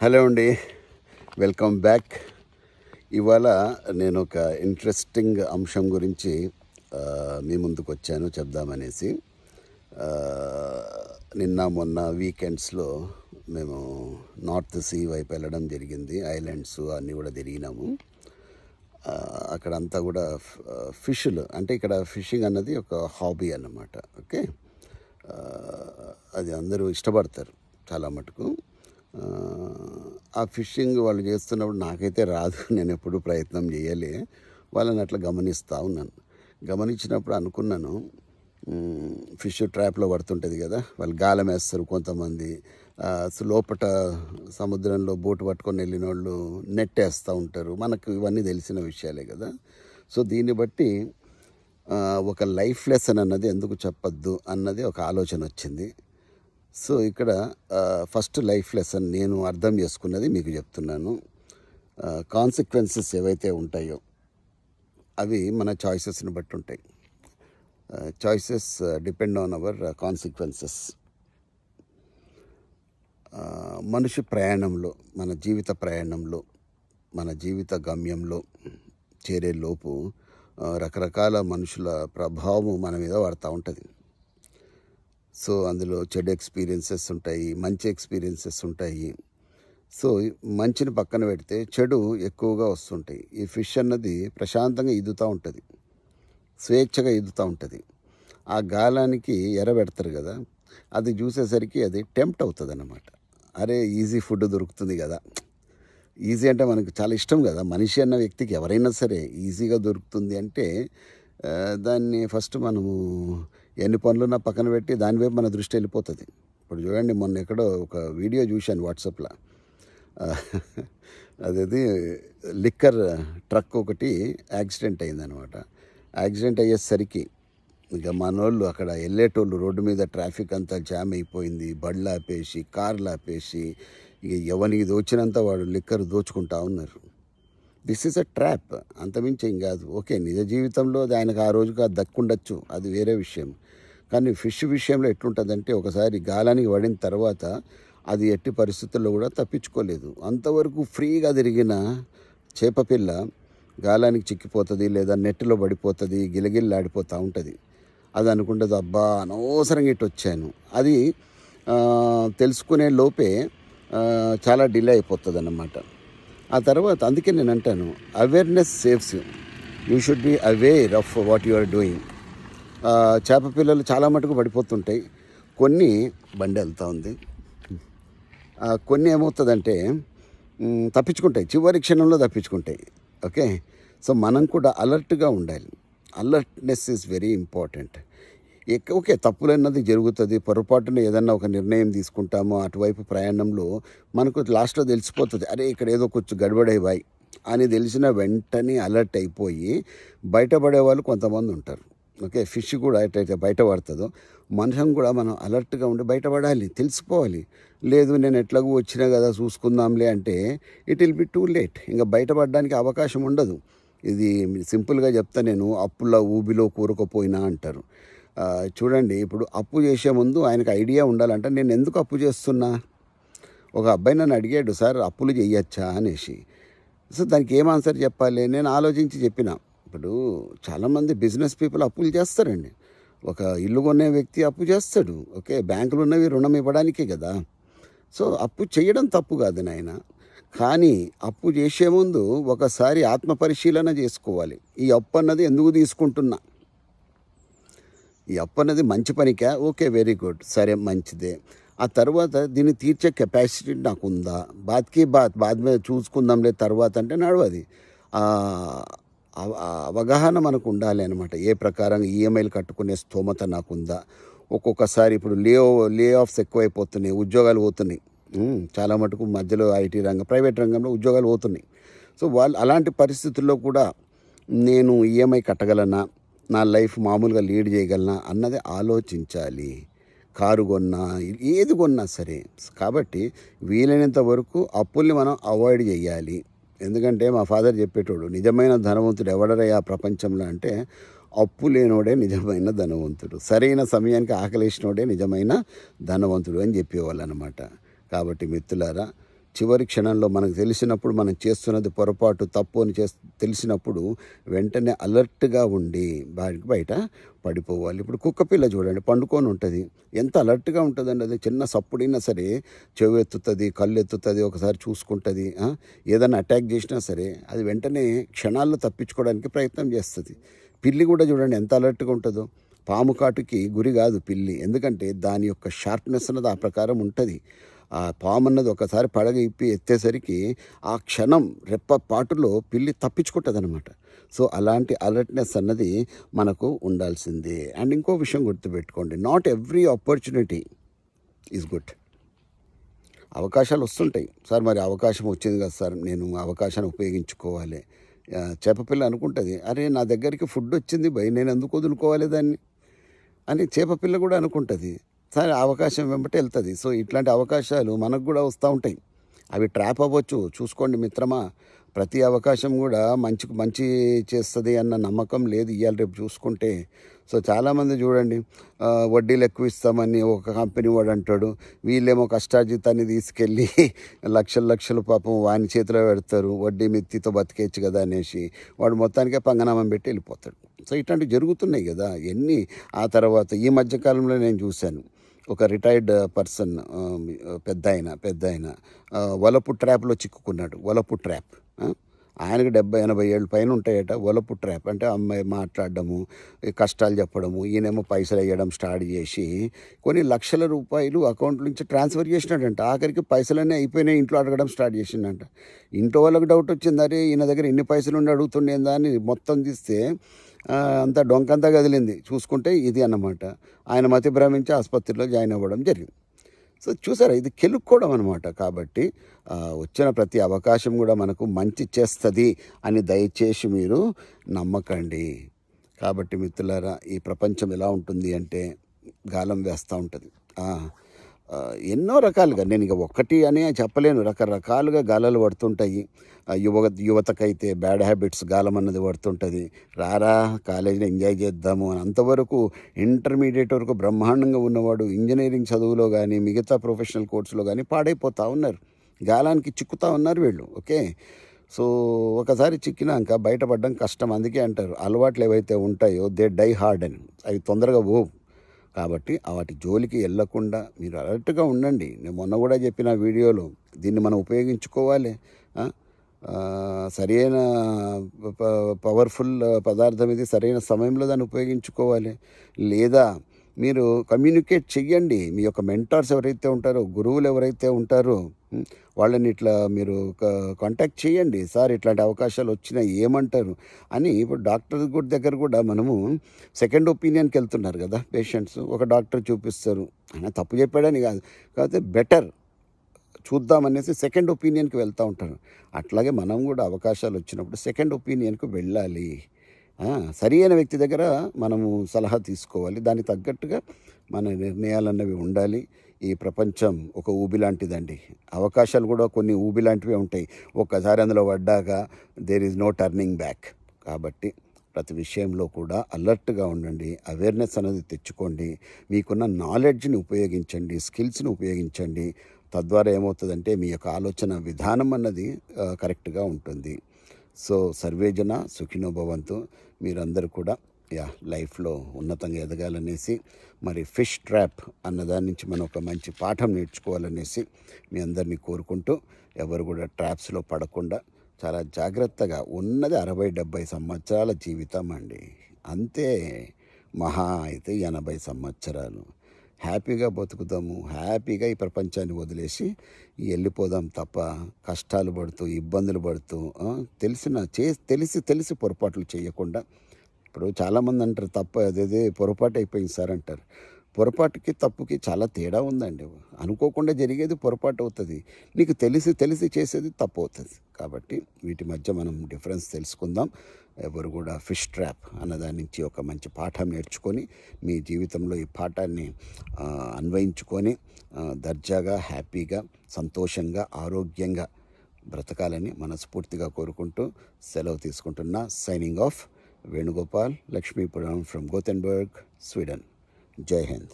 Hello అండి, welcome back. ఇవాళ నేను ఒక ఇంట్రెస్టింగ్ అంశం గురించి మీ ముందుకు వచ్చాను చెప్దామనేసి. ఆ, నిన్న మొన్న వీకెండ్స్లో మేము నార్త్ సీ వైపు వెళ్ళడం జరిగింది. ఐలాండ్స్ అన్నీ కూడా తిరిగినాము. అక్కడంతా కూడా ఫిష్లు, అంటే ఇక్కడ ఫిషింగ్ అన్నది ఒక హాబీ అన్నమాట. ఓకే, అది అందరూ ఇష్టపడతారు చాలా మటుకు. ఆ ఫిషింగ్ వాళ్ళు చేస్తున్నప్పుడు నాకైతే రాదు, నేను ఎప్పుడూ ప్రయత్నం చేయలే. వాళ్ళని అట్లా గమనిస్తూ ఉన్నాను. గమనించినప్పుడు అనుకున్నాను, ఫిష్ ట్రాప్లో పడుతుంటుంది కదా, వాళ్ళు గాలం వేస్తారు కొంతమంది, లోపట సముద్రంలో బోటు పట్టుకొని వెళ్ళిన వాళ్ళు నెట్ వేస్తూ ఉంటారు. మనకు ఇవన్నీ తెలిసిన విషయాలే కదా. సో దీన్ని బట్టి ఒక లైఫ్ లెసన్ అన్నది ఎందుకు చెప్పొద్దు అన్నది ఒక ఆలోచన వచ్చింది. సో ఇక్కడ ఫస్ట్ లైఫ్ లెసన్ నేను అర్థం చేసుకున్నది మీకు చెప్తున్నాను. కాన్సిక్వెన్సెస్ ఏవైతే ఉంటాయో అవి మన చాయిసెస్ని బట్టి ఉంటాయి. Choices depend on hour consequences. మనిషి ప్రయాణంలో, మన జీవిత ప్రయాణంలో, మన జీవిత గమ్యంలో చేరేలోపు రకరకాల మనుషుల ప్రభావం మన మీద పడుతూ ఉంటుంది. సో అందులో చెడు ఎక్స్పీరియన్సెస్ ఉంటాయి, మంచి ఎక్స్పీరియన్సెస్ ఉంటాయి. సో మంచిని పక్కన పెడితే చెడు ఎక్కువగా వస్తుంటాయి. ఈ ఫిష్ అన్నది ప్రశాంతంగా ఈదుతూ ఉంటుంది, స్వేచ్ఛగా ఈదుతూ ఉంటుంది. ఆ గాలానికి ఎరబెడతారు కదా, అది చూసేసరికి అది టెంప్ట్ అవుతుంది అన్నమాట. అరే ఈజీ ఫుడ్ దొరుకుతుంది కదా, ఈజీ అంటే మనకు చాలా ఇష్టం కదా. మనిషి అన్న వ్యక్తికి ఎవరైనా సరే ఈజీగా దొరుకుతుంది అంటే దాన్ని ఫస్ట్ మనము ఎన్ని పనులున్నా పక్కన పెట్టి దానివైపు మన దృష్టి వెళ్ళిపోతుంది. ఇప్పుడు చూడండి, మొన్న ఎక్కడో ఒక వీడియో చూశాను వాట్సాప్లో. అదేది లిక్కర్ ట్రక్ ఒకటి యాక్సిడెంట్ అయిందనమాట. యాక్సిడెంట్ అయ్యేసరికి ఇక మనోళ్ళు అక్కడ వెళ్ళేటోళ్ళు రోడ్డు మీద ట్రాఫిక్ అంతా జామ్ అయిపోయింది. బళ్ళు ఆపేసి, కార్లు ఆపేసి, ఇక ఎవరికి దోచినంత వాడు లిక్కర్ దోచుకుంటా ఉన్నారు. దిస్ ఈజ్ అ ట్రాప్, అంతమించి ఏం కాదు. ఓకే, నిజ జీవితంలో ఆయనకు ఆ రోజుకి అది దక్కుండొచ్చు, అది వేరే విషయం. కానీ ఫిష్ విషయంలో ఎట్లుంటుందంటే, ఒకసారి గాలానికి పడిన తర్వాత అది ఎట్టి పరిస్థితుల్లో కూడా తప్పించుకోలేదు. అంతవరకు ఫ్రీగా తిరిగిన చేపపిల్ల గాలానికి చిక్కిపోతుంది, లేదా నెట్లో పడిపోతుంది, గిలగిల్లాడిపోతూ ఉంటుంది. అది అనుకుంటుంది, అబ్బా అనవసరంగా ఇటు వచ్చాను. అది తెలుసుకునే లోపే చాలా డిలే అయిపోతుంది అన్నమాట. ఆ తర్వాత అందుకే నేను అంటాను, awareness saves you. You should be aware of what you are doing. చేప పిల్లలు చాలా మటుకు పడిపోతుంటాయి. కొన్ని బండి వెళ్తూ ఉంది, కొన్ని ఏమవుతుందంటే తప్పించుకుంటాయి, చివరి క్షణంలో తప్పించుకుంటాయి. ఓకే, సో మనం కూడా అలర్ట్గా ఉండాలి. Alertness is very important. Okay, తప్పులన్నది జరుగుతుంది, పొరపాటున ఏదన్నా ఒక నిర్ణయం తీసుకుంటామో అటువైపు ప్రయాణంలో మనకు లాస్ట్లో తెలిసిపోతుంది, అరే ఇక్కడ ఏదో కొంచెం గడబడైవాయి అని తెలిసిన వెంటనే అలర్ట్ అయిపోయి బయటపడే వాళ్ళు కొంతమంది ఉంటారు. ఓకే, ఫిష్ కూడా ఎట్లయితే బయటపడుతుందో మనుషం కూడా మనం అలర్ట్గా ఉండి బయటపడాలి, తెలుసుకోవాలి. లేదు నేను ఎట్లాగూ వచ్చినా కదా చూసుకుందాంలే అంటే it will be too late, ఇంకా బయటపడడానికి అవకాశం ఉండదు. ఇది సింపుల్గా చెప్తా నేను, అప్పుల ఊబిలో కూరుకుపోయినా అంటారు. చూడండి, ఇప్పుడు అప్పు చేసే ముందు ఆయనకు ఐడియా ఉండాలంటే నేను ఎందుకు అప్పు చేస్తున్నా. ఒక అబ్బాయి నన్ను అడిగాడు, సార్ అప్పులు చేయొచ్చా అనేసి. సో దానికి ఏం ఆన్సర్ చెప్పాలి, నేను ఆలోచించి చెప్పిన. ఇప్పుడు చాలామంది బిజినెస్ పీపుల్ అప్పులు చేస్తారండి. ఒక ఇల్లు కొనే వ్యక్తి అప్పు చేస్తాడు. ఓకే, బ్యాంకులు ఉన్నవి రుణం ఇవ్వడానికే కదా. సో అప్పు చేయడం తప్పు కాదు నాయన, కానీ అప్పు చేసే ముందు ఒకసారి ఆత్మపరిశీలన చేసుకోవాలి. ఈ అప్పు అన్నది ఎందుకు తీసుకుంటున్నా, ఈ అప్పు అన్నది మంచి పనికా, ఓకే వెరీ గుడ్, సరే మంచిదే. ఆ తర్వాత దీన్ని తీర్చే కెపాసిటీ నాకు ఉందా, బాద్కి బాద్ మీద చూసుకుందాంలే తర్వాత అంటే నడవది. అవగాహన మనకు ఉండాలి అనమాట. ఏ ప్రకారంగా ఈఎంఐలు కట్టుకునే స్తోమత నాకుందా. ఒక్కొక్కసారి ఇప్పుడు లే ఆఫ్స్ ఎక్కువైపోతున్నాయి, ఉద్యోగాలు పోతున్నాయి. చాలా మటుకు మధ్యలో ఐటీ రంగం, ప్రైవేట్ రంగంలో ఉద్యోగాలు పోతున్నాయి. సో వాళ్ళు అలాంటి పరిస్థితుల్లో కూడా నేను ఈఎంఐ కట్టగలనా, నా లైఫ్ మామూలుగా లీడ్ చేయగలనా అన్నది ఆలోచించాలి. కారు కొన్నా, ఏది కొన్నా సరే. కాబట్టి వీలైనంత వరకు అప్పుల్ని మనం అవాయిడ్ చేయాలి. ఎందుకంటే మా ఫాదర్ చెప్పేటోడు, నిజమైన ధనవంతుడు ఎవడరయ్యా ప్రపంచంలో అంటే అప్పు లేనోడే నిజమైన ధనవంతుడు, సరైన సమయానికి ఆకలేసినోడే నిజమైన ధనవంతుడు అని చెప్పేవాళ్ళు అనమాట. కాబట్టి మిత్రులారా, చివరి క్షణంలో మనకు తెలిసినప్పుడు మనం చేస్తున్నది పొరపాటు తప్పు అని తెలిసినప్పుడు వెంటనే అలర్ట్గా ఉండి బయట పడిపోవాలి. ఇప్పుడు కుక్కపిల్ల చూడండి, పండుకొని ఉంటుంది, ఎంత అలర్ట్గా ఉంటుందండి. అది చిన్న సప్పుడైనా సరే చెవు ఎత్తుతుంది, కళ్ళు ఎత్తుతుంది, ఒకసారి చూసుకుంటుంది. ఏదైనా అటాక్ చేసినా సరే అది వెంటనే క్షణాల్లో తప్పించుకోవడానికి ప్రయత్నం చేస్తుంది. పిల్లి కూడా చూడండి ఎంత అలర్ట్గా ఉంటుందో. పాము కాటుకి గురి కాదు పిల్లి, ఎందుకంటే దాని యొక్క షార్ప్నెస్ అన్నది ఆ ప్రకారం ఉంటుంది. ఆ పాము అన్నది ఒకసారి పడగ ఇప్పి ఎత్తేసరికి ఆ క్షణం రెప్పపాటులో పిల్లి తప్పించుకుంటుంది అనమాట. సో అలాంటి అలర్ట్నెస్ అన్నది మనకు ఉండాల్సిందే. అండ్ ఇంకో విషయం గుర్తుపెట్టుకోండి, not every opportunity is good. అవకాశాలు వస్తుంటాయి. సార్ మరి అవకాశం వచ్చింది కదా సార్, నేను అవకాశాన్ని ఉపయోగించుకోవాలి. చేపపిల్ల అనుకుంటుంది, అరే నా దగ్గరికి ఫుడ్ వచ్చింది భయ్, నేను ఎందుకు వదులుకోవాలి దాన్ని అని చేపపిల్ల కూడా అనుకుంటుంది. సరే అవకాశం వెంబటి వెళ్తుంది. సో ఇట్లాంటి అవకాశాలు మనకు కూడా వస్తూ ఉంటాయి. అవి ట్రాప్ అవ్వచ్చు. చూసుకోండి మిత్రమా, ప్రతి అవకాశం కూడా మంచి చేస్తుంది అన్న నమ్మకం లేదు ఇవాళ రేపు చూసుకుంటే. సో చాలామంది చూడండి, వడ్డీలు ఎక్కువ ఇస్తామని ఒక కంపెనీ వాడు అంటాడు, వీళ్ళేమో కష్టార్జితాన్ని తీసుకెళ్ళి లక్షలు పాపం వాని చేతిలో పెడతారు, వడ్డీ మిత్తితో బతికేయచ్చు కదా అనేసి వాడు మొత్తానికే పంగనామం పెట్టి వెళ్ళిపోతాడు. సో ఇట్లాంటివి జరుగుతున్నాయి కదా ఎన్ని. ఆ తర్వాత ఈ మధ్యకాలంలో నేను చూశాను, ఒక రిటైర్డ్ పర్సన్, పెద్ద ఆయన వలపు ట్రాప్లో చిక్కుకున్నాడు. వలపు ట్రాప్, ఆయనకు 70-80 ఏళ్ళు పైన ఉంటాయట. వలపు ట్రాప్ అంటే అమ్మాయి మాట్లాడడము, కష్టాలు చెప్పడము, ఈయనేమో పైసలు వేయడం స్టార్ట్ చేసి కొన్ని లక్షల రూపాయలు అకౌంట్ నుంచి ట్రాన్స్ఫర్ చేసినాడంట. ఆఖరికి పైసలన్నీ అయిపోయినాయి, ఇంట్లో అడగడం స్టార్ట్ చేసిండంట. ఇంట్లో వాళ్ళకి డౌట్ వచ్చింది, అరే ఈయన దగ్గర ఇన్ని పైసలు ఉండి అడుగుతుండేందా అని మొత్తం తీస్తే అంతా డొంకంతా కదిలింది. చూసుకుంటే ఇది అన్నమాట. ఆయన మతి భ్రమించి ఆసుపత్రిలో జాయిన్ అవ్వడం జరిగింది. సో చూసారా, ఇది కెలుక్కోవడం అనమాట. కాబట్టి వచ్చిన ప్రతి అవకాశం కూడా మనకు మంచి చేస్తుంది అని దయచేసి మీరు నమ్మకండి. కాబట్టి మిత్రులారా, ఈ ప్రపంచం ఎలా ఉంటుంది అంటే గాలం వేస్తూ ఉంటుంది. ఎన్నో రకాలుగా, నేను ఇక ఒక్కటి అని చెప్పలేను, రకరకాలుగా గాలాలు పడుతుంటాయి. యువతకైతే బ్యాడ్ హ్యాబిట్స్ గాలం అన్నది పడుతుంటుంది. రారా కాలేజీలో ఎంజాయ్ చేద్దాము అని. అంతవరకు ఇంటర్మీడియట్ వరకు బ్రహ్మాండంగా ఉన్నవాడు ఇంజనీరింగ్ చదువులో కానీ మిగతా ప్రొఫెషనల్ కోర్సులో కానీ పాడైపోతూ ఉన్నారు, గాలానికి చిక్కుతూ ఉన్నారు వీళ్ళు. ఓకే, సో ఒకసారి చిక్కినాక బయటపడడం కష్టం. అందుకే అంటారు అలవాట్లు ఏవైతే ఉంటాయో దే డై హార్డ్ అని, అవి తొందరగా పోవు. కాబట్టి వాటి జోలికి వెళ్ళకుండా మీరు అలర్ట్గా ఉండండి. నేను మొన్న కూడా చెప్పిన వీడియోలో, దీన్ని మనం ఉపయోగించుకోవాలి. సరైన పవర్ఫుల్ పదార్థం ఇది, సరైన సమయంలో దాన్ని ఉపయోగించుకోవాలి. లేదా మీరు కమ్యూనికేట్ చెయ్యండి. మీ యొక్క మెంటార్స్ ఎవరైతే ఉంటారో, గురువులు ఎవరైతే ఉంటారో వాళ్ళని ఇట్లా మీరు కాంటాక్ట్ చేయండి. సార్ ఇట్లాంటి అవకాశాలు వచ్చినాయి ఏమంటారు అని. ఇప్పుడు డాక్టర్ దగ్గర కూడా మనము సెకండ్ ఒపీనియన్కి వెళ్తున్నారు కదా పేషెంట్స్. ఒక డాక్టర్ చూపిస్తారు, ఆయన తప్పు చెప్పాడని కాదు, కాకపోతే బెటర్ చూద్దామనేసి సెకండ్ ఒపీనియన్కి వెళ్తూ ఉంటారు. అట్లాగే మనం కూడా అవకాశాలు వచ్చినప్పుడు సెకండ్ ఒపీనియన్కి వెళ్ళాలి. సరి అయిన వ్యక్తి దగ్గర మనము సలహా తీసుకోవాలి. దానికి తగ్గట్టుగా మన నిర్ణయాలు అన్నవి ఉండాలి. ఈ ప్రపంచం ఒక ఊబి లాంటిదండి. అవకాశాలు కూడా కొన్ని ఊబి లాంటివే ఉంటాయి. ఒక్కసారి అందులో పడ్డాక there is no turning back. కాబట్టి ప్రతి విషయంలో కూడా అలర్ట్గా ఉండండి, అవేర్నెస్ అనేది తెచ్చుకోండి, మీకున్న నాలెడ్జ్ని ఉపయోగించండి, స్కిల్స్ని ఉపయోగించండి. తద్వారా ఏమవుతుందంటే మీ యొక్క ఆలోచన విధానం అన్నది కరెక్ట్గా ఉంటుంది. సో సర్వేజన సుఖినో భవంతు. మీరందరూ కూడా లైఫ్లో ఉన్నతంగా ఎదగాలనేసి, మరి ఫిష్ ట్రాప్ అన్నదాని నుంచి మనం ఒక మంచి పాఠం నేర్చుకోవాలనేసి మీ అందరినీ కోరుకుంటూ, ఎవరు కూడా ట్రాప్స్లో పడకుండా చాలా జాగ్రత్తగా, ఉన్నది 60-70 సంవత్సరాల జీవితం అండి, అంతే, మహా అయితే 80 సంవత్సరాలు. హ్యాపీగా బతుకుతాము, హ్యాపీగా ఈ ప్రపంచాన్ని వదిలేసి వెళ్ళిపోదాం తప్ప కష్టాలు పడుతూ ఇబ్బందులు పడుతూ తెలిసి పొరపాట్లు చేయకుండా. ఇప్పుడు చాలామంది అంటారు తప్పు అదేదే పొరపాటు అయిపోయింది సార్ అంటారు. పొరపాటుకి తప్పుకి చాలా తేడా ఉందండి. అనుకోకుండా జరిగేది పొరపాటు అవుతుంది, నీకు తెలిసి చేసేది తప్పు అవుతుంది. కాబట్టి వీటి మధ్య మనం డిఫరెన్స్ తెలుసుకుందాం. ఎవరు కూడా ఫిష్ ట్రాప్ అన్నదాని నుంచి ఒక మంచి పాఠం నేర్చుకొని మీ జీవితంలో ఈ పాఠాన్ని అన్వయించుకొని దర్జాగా, హ్యాపీగా, సంతోషంగా, ఆరోగ్యంగా బ్రతకాలని మనస్ఫూర్తిగా కోరుకుంటూ సెలవు తీసుకుంటున్నా. Signing off, Venugopal, Lakshmipuram from Gothenburg, Sweden. జై హింద్.